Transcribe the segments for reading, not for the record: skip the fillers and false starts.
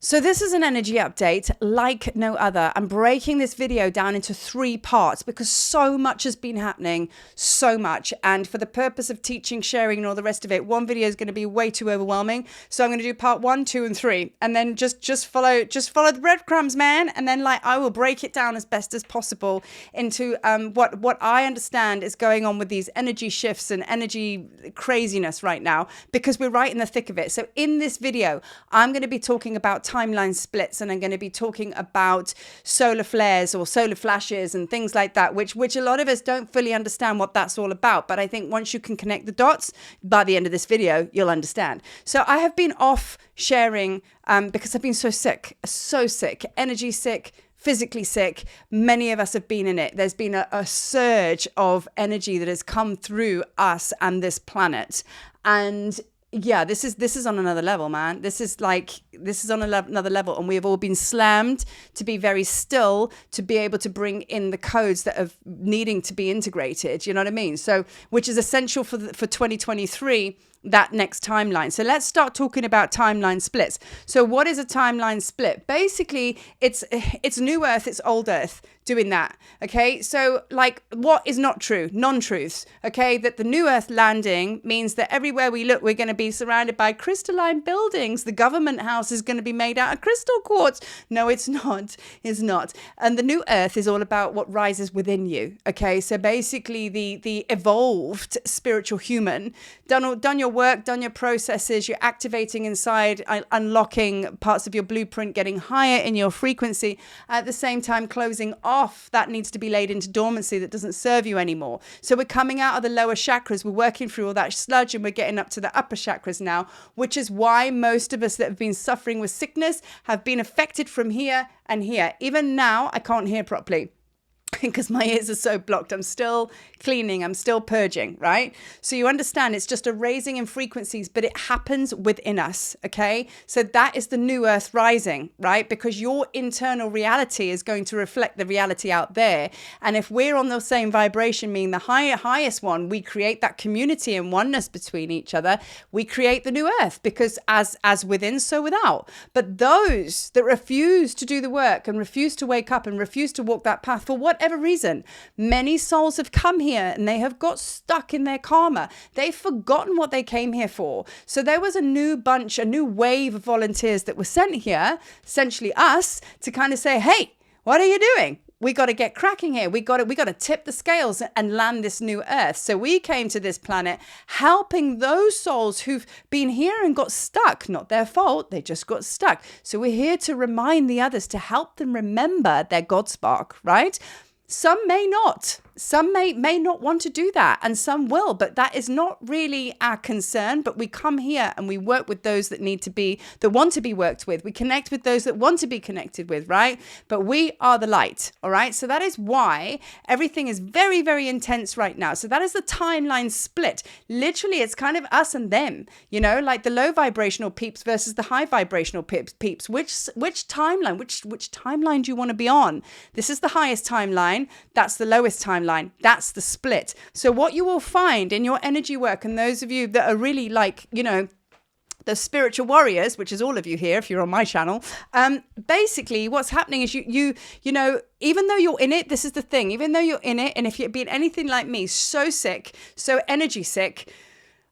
So this is an energy update like no other. I'm breaking this video down into 3 parts because so much has been happening, so much. And for the purpose of teaching, sharing and all the rest of it, one video is going to be way too overwhelming. So I'm going to do part 1, 2 and 3 and then just follow the breadcrumbs, man. And then I will break it down as best as possible into what I understand is going on with these energy shifts and energy craziness right now, because we're right in the thick of it. So in this video, I'm going to be talking about timeline splits, and I'm going to be talking about solar flares or solar flashes and things like that, which a lot of us don't fully understand what that's all about. But I think once you can connect the dots, by the end of this video, you'll understand. So I have been off sharing because I've been so sick, energy sick, physically sick. Many of us have been in it. There's been a surge of energy that has come through us and this planet. And yeah, this is on another level, man. This is on another level, and we have all been slammed to be very still, to be able to bring in the codes that are needing to be integrated. You know what I mean? So, which is essential for 2023. That next timeline. So let's start talking about timeline splits. So what is a timeline split? Basically, it's new Earth, it's old Earth doing that. Okay. So what is not true? Non-truths. Okay. That the new Earth landing means that everywhere we look, we're going to be surrounded by crystalline buildings. The government house is going to be made out of crystal quartz. No, it's not. It's not. And the new Earth is all about what rises within you. Okay. So basically the evolved spiritual human done your work, done your processes, you're activating inside, unlocking parts of your blueprint, getting higher in your frequency, at the same time closing off that needs to be laid into dormancy that doesn't serve you anymore. So we're coming out of the lower chakras, we're working through all that sludge, and we're getting up to the upper chakras now, which is why most of us that have been suffering with sickness have been affected from here and here. Even now, I can't hear properly because my ears are so blocked. I'm still cleaning, I'm still purging, right? So you understand it's just a raising in frequencies, but it happens within us, okay? So that is the new Earth rising, right? Because your internal reality is going to reflect the reality out there. And if we're on the same vibration, meaning the highest one, we create that community and oneness between each other. We create the new Earth, because as within, so without. But those that refuse to do the work and refuse to wake up and refuse to walk that path for whatever reason, many souls have come here and they have got stuck in their karma. They've forgotten what they came here for. So there was a new wave of volunteers that were sent here, essentially us, to kind of say, hey, what are you doing? We got to get cracking here. We got to tip the scales and land this new Earth. So we came to this planet helping those souls who've been here and got stuck. Not their fault. They just got stuck. So we're here to remind the others, to help them remember their God spark, right? Some may not. Some may not want to do that, and some will, but that is not really our concern. But we come here and we work with those that want to be worked with. We connect with those that want to be connected with, right? But we are the light, all right? So that is why everything is very, very intense right now. So that is the timeline split. Literally, it's kind of us and them, like the low vibrational peeps versus the high vibrational peeps. Which timeline, which timeline do you want to be on? This is the highest timeline. That's the lowest timeline. That's the split. So what you will find in your energy work, and those of you that are really the spiritual warriors, which is all of you here if you're on my channel, basically what's happening is you even though you're in it, this is the thing, even though you're in it, and if you've been anything like me, so sick, so energy sick,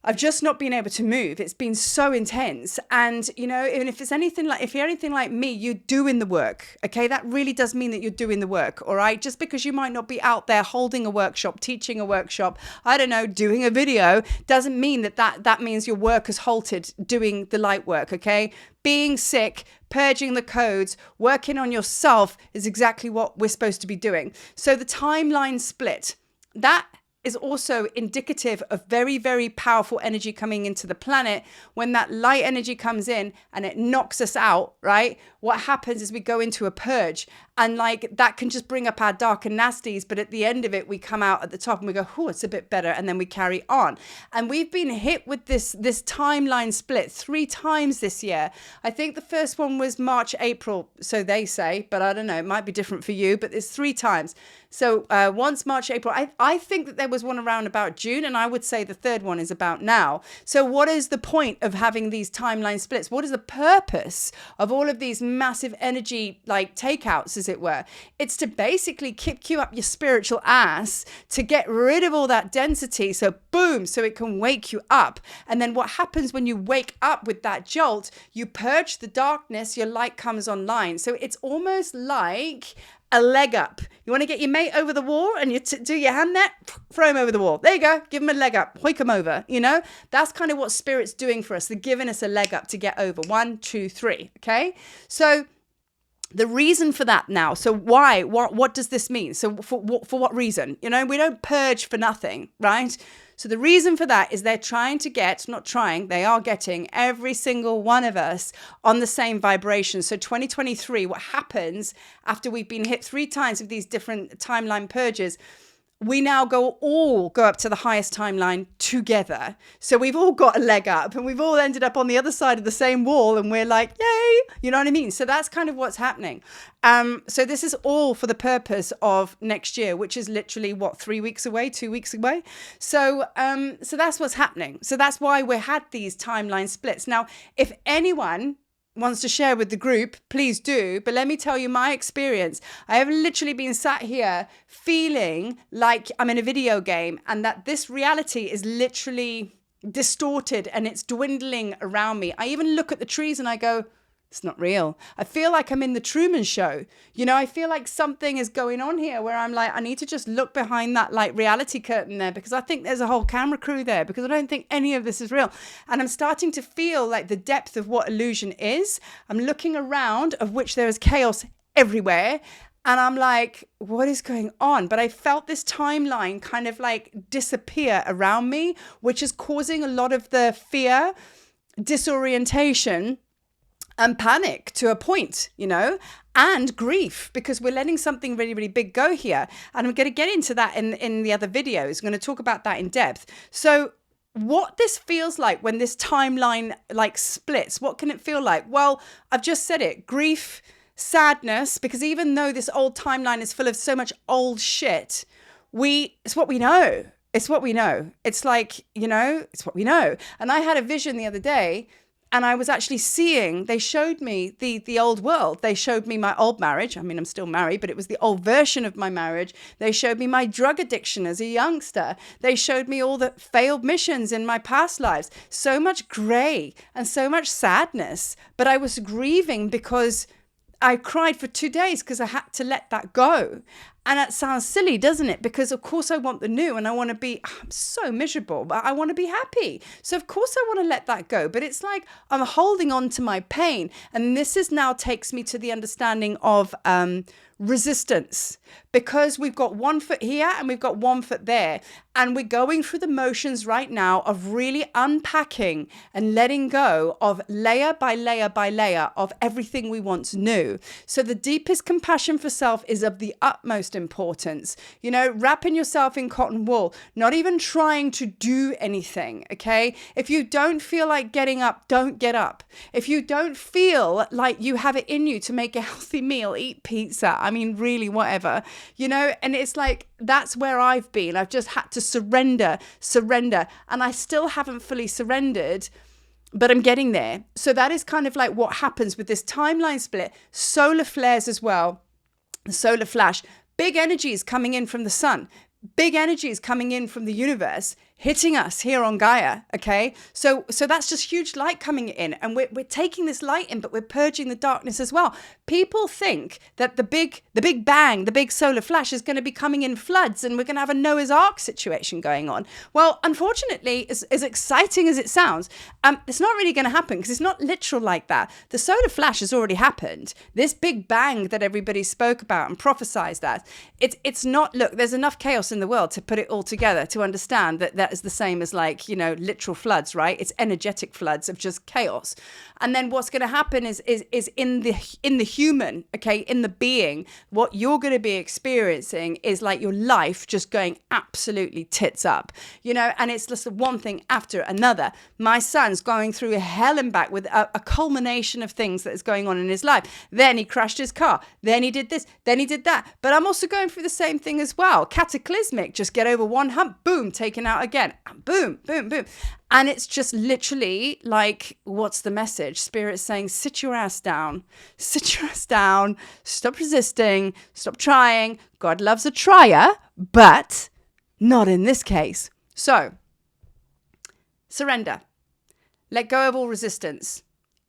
I've just not been able to move. It's been so intense. And, even if you're anything like me, you're doing the work. Okay. That really does mean that you're doing the work. All right. Just because you might not be out there holding a workshop, teaching a workshop, I don't know, doing a video, doesn't mean that means your work has halted doing the light work. Okay. Being sick, purging the codes, working on yourself is exactly what we're supposed to be doing. So the timeline split, that is also indicative of very, very powerful energy coming into the planet. When that light energy comes in and it knocks us out, right? What happens is we go into a purge. And like that can just bring up our dark and nasties. But at the end of it, we come out at the top and we go, oh, it's a bit better. And then we carry on. And we've been hit with this timeline split 3 times this year. I think the first one was March, April. So they say, but I don't know. It might be different for you, but it's 3 times. So once March, April, I think that there was one around about June, and I would say the third one is about now. So what is the point of having these timeline splits? What is the purpose of all of these massive energy like takeouts, as it were? It's to basically kick you up your spiritual ass to get rid of all that density. So boom, so it can wake you up. And then what happens when you wake up with that jolt, you purge the darkness, your light comes online. So it's almost like a leg up. You want to get your mate over the wall and you do your hand there, throw him over the wall. There you go. Give him a leg up. Hoik him over. You know, that's kind of what Spirit's doing for us. They're giving us a leg up to get over. 1, 2, 3. Okay. So the reason for that now. So why? What does this mean? So for what reason? You know, we don't purge for nothing, right? So the reason for that is they're trying to get, not trying, they are getting every single one of us on the same vibration. So 2023, what happens after we've been hit 3 times with these different timeline purges, we now all go up to the highest timeline together. So we've all got a leg up and we've all ended up on the other side of the same wall and we're like, yay, you know what I mean? So that's kind of what's happening. So this is all for the purpose of next year, which is literally 3 weeks away, 2 weeks away. So that's what's happening. So that's why we had these timeline splits. Now, if anyone wants to share with the group, please do. But let me tell you my experience. I have literally been sat here feeling like I'm in a video game and that this reality is literally distorted and it's dwindling around me. I even look at the trees and I go, it's not real. I feel like I'm in the Truman Show. You know, I feel like something is going on here where I'm like, I need to just look behind that like reality curtain there because I think there's a whole camera crew there because I don't think any of this is real. And I'm starting to feel like the depth of what illusion is. I'm looking around, of which there is chaos everywhere. And I'm like, what is going on? But I felt this timeline kind of like disappear around me, which is causing a lot of the fear, disorientation, and panic to a point, you know, and grief, because we're letting something really, really big go here. And I'm going to get into that in the other videos. I'm going to talk about that in depth. So what this feels like when this timeline like splits, what can it feel like? Well, I've just said it, grief, sadness, because even though this old timeline is full of so much old shit, it's what we know. It's what we know. It's like, you know, it's what we know. And I had a vision the other day. And I was actually seeing, they showed me the old world. They showed me my old marriage. I mean, I'm still married, but it was the old version of my marriage. They showed me my drug addiction as a youngster. They showed me all the failed missions in my past lives. So much gray and so much sadness. But I was grieving because I cried for 2 days because I had to let that go. And that sounds silly, doesn't it? Because of course I want the new and I want to be, I'm so miserable, but I want to be happy. So of course I want to let that go. But it's like I'm holding on to my pain. And this is now takes me to the understanding of resistance, because we've got 1 foot here and we've got 1 foot there. And we're going through the motions right now of really unpacking and letting go of layer by layer by layer of everything we once knew. So the deepest compassion for self is of the utmost importance. You know, wrapping yourself in cotton wool, not even trying to do anything, okay? If you don't feel like getting up, don't get up. If you don't feel like you have it in you to make a healthy meal, eat pizza. I mean, really, whatever, you know, and it's like, that's where I've been. I've just had to surrender. And I still haven't fully surrendered, but I'm getting there. So that is kind of like what happens with this timeline split. Solar flares as well. Solar flash. Big energies coming in from the sun. Big energies coming in from the universe, hitting us here on Gaia, okay? So that's just huge light coming in, and we're taking this light in, but we're purging the darkness as well. People think that the big bang, the big solar flash is going to be coming in floods, and we're going to have a Noah's Ark situation going on. Well, unfortunately, as exciting as it sounds, it's not really going to happen because it's not literal like that. The solar flash has already happened. This big bang that everybody spoke about and prophesized that, it's not, look, there's enough chaos in the world to put it all together to understand that that as the same as like, you know, literal floods, right? It's energetic floods of just chaos. And then what's going to happen is in the human, okay, in the being, what you're going to be experiencing is like your life just going absolutely tits up, you know, and it's just one thing after another. My son's going through hell and back with a culmination of things that is going on in his life. Then he crashed his car. Then he did this. Then he did that. But I'm also going through the same thing as well. Cataclysmic, just get over one hump, boom, taken out again. Boom, boom, boom. And it's just literally like, what's the message? Spirit's saying, sit your ass down. Sit your ass down. Stop resisting. Stop trying. God loves a trier, but not in this case. So, surrender. Let go of all resistance.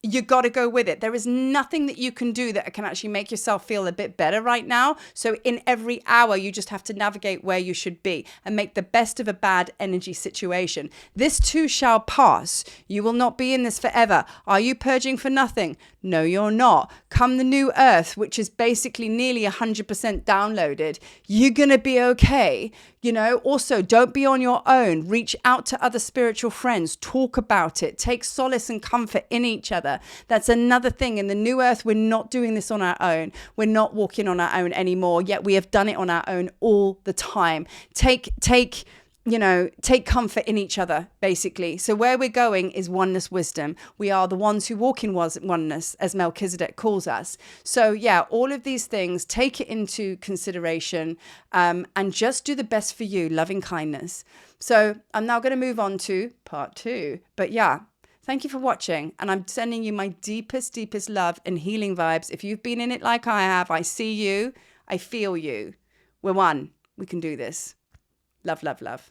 You got to go with it. There is nothing that you can do that can actually make yourself feel a bit better right now. So in every hour, you just have to navigate where you should be and make the best of a bad energy situation. This too shall pass. You will not be in this forever. Are you purging for nothing? No, you're not. Come the new earth, which is basically nearly 100% downloaded, you're going to be okay. You know, also don't be on your own. Reach out to other spiritual friends. Talk about it. Take solace and comfort in each other. That's another thing. In the new earth, we're not doing this on our own. We're not walking on our own anymore, yet we have done it on our own all the time. Take comfort in each other, basically. So where we're going is oneness wisdom. We are the ones who walk in oneness, as Melchizedek calls us. So yeah, all of these things, take it into consideration, and just do the best for you, loving kindness. So I'm now going to move on to part 2. But yeah, thank you for watching. And I'm sending you my deepest, deepest love and healing vibes. If you've been in it like I have, I see you, I feel you. We're one. We can do this. Love, love, love.